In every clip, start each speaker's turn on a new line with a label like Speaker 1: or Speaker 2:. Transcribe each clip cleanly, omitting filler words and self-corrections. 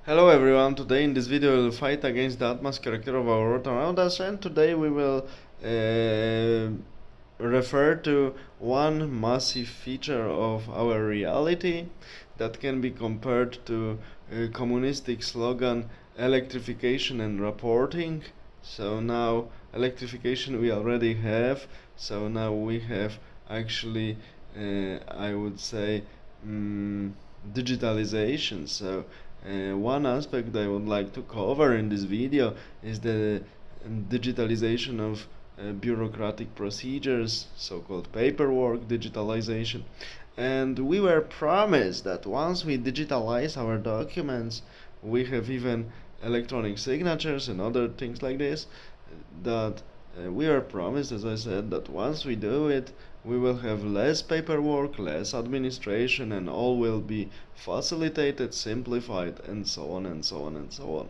Speaker 1: Hello everyone, today in this video we'll fight against the atmos character of our world around us, and today we will refer to one massive feature of our reality that can be compared to a communistic slogan electrification and reporting. So now electrification we already have, so now we have actually I would say digitalization. So one aspect I would like to cover in this video is the digitalization of bureaucratic procedures, so-called paperwork digitalization. And we were promised that once we digitalize our documents, we have even electronic signatures and other things like this, that we are promised, as I said, that once we do it, we will have less paperwork, less administration, and all will be facilitated, simplified, and so on and so on and so on.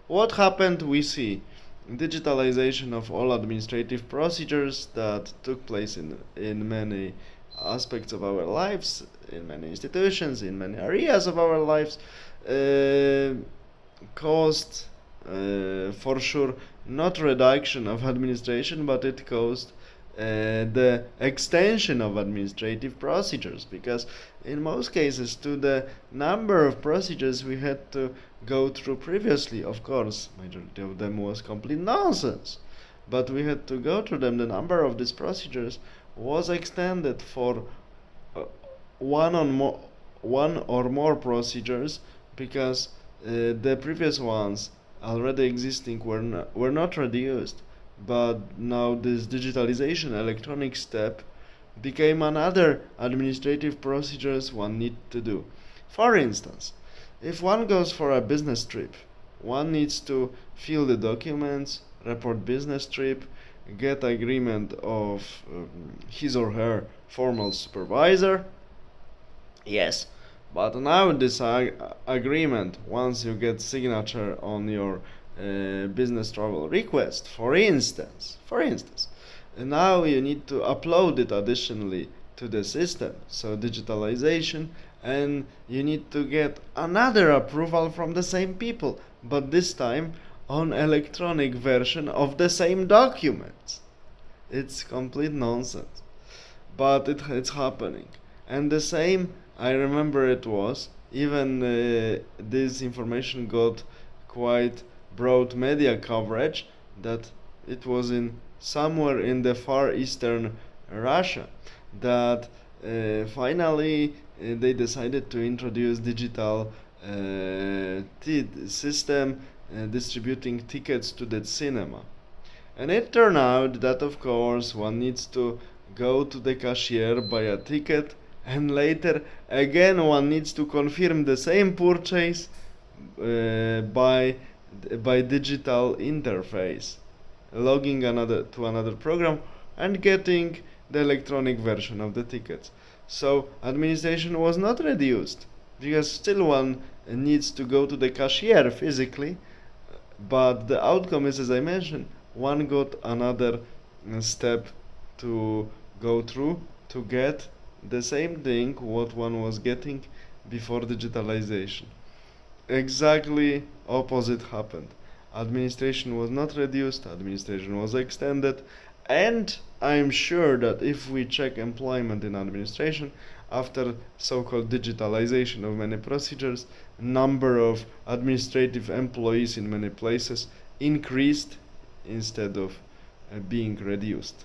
Speaker 1: What happened? We see digitalization of all administrative procedures that took place in many aspects of our lives, in many institutions, in many areas of our lives, caused for sure not reduction of administration, but it caused the extension of administrative procedures, because in most cases to the number of procedures we had to go through previously, of course majority of them was complete nonsense, but we had to go through them. The number of these procedures was extended for uh, one or more procedures, because the previous ones already existing were not reduced, but now this digitalization electronic step became another administrative procedures one need to do. For instance, if one goes for a business trip, one needs to fill the documents, report business trip, get agreement of his or her formal supervisor. Yes, but now this agreement, once you get signature on your business travel request, for instance, and now you need to upload it additionally to the system, so digitalization, and you need to get another approval from the same people, but this time on electronic version of the same documents. It's complete nonsense, but it's happening. And the same, I remember it was, even this information got quite broad media coverage, that it was in somewhere in the far eastern Russia that finally they decided to introduce digital system distributing tickets to the cinema. And it turned out that, of course, one needs to go to the cashier, buy a ticket, and later again one needs to confirm the same purchase by digital interface, logging another program and getting the electronic version of the tickets. So administration was not reduced, because still one needs to go to the cashier physically, but the outcome is, as I mentioned, one got another step to go through to get the same thing what one was getting before digitalization. Exactly opposite happened. Administration was not reduced, administration was extended, and I'm sure that if we check employment in administration after so-called digitalization of many procedures, number of administrative employees in many places increased instead of being reduced.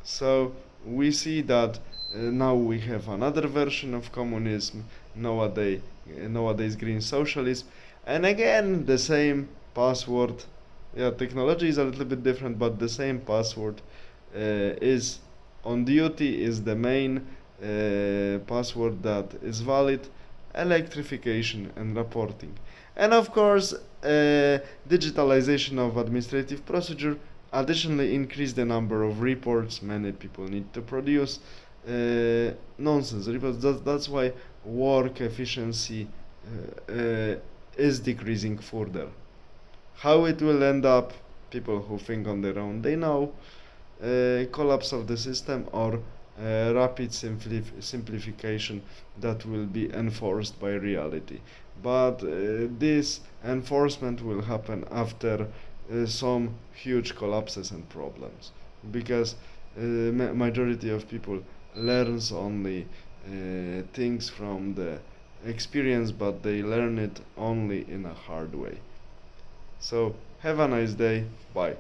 Speaker 1: So we see that now we have another version of communism, nowadays green socialism, and again the same password. Yeah, technology is a little bit different, but the same password is on duty, is the main password that is valid: electrification and reporting. And of course, digitalization of administrative procedure additionally increase the number of reports many people need to produce. Nonsense reports. That's why work efficiency is decreasing further. How it will end up, people who think on their own, they know. Collapse of the system, or rapid simplification that will be enforced by reality. but this enforcement will happen after some huge collapses and problems, because majority of people learns only things from the experience, but they learn it only in a hard way. So have a nice day. Bye.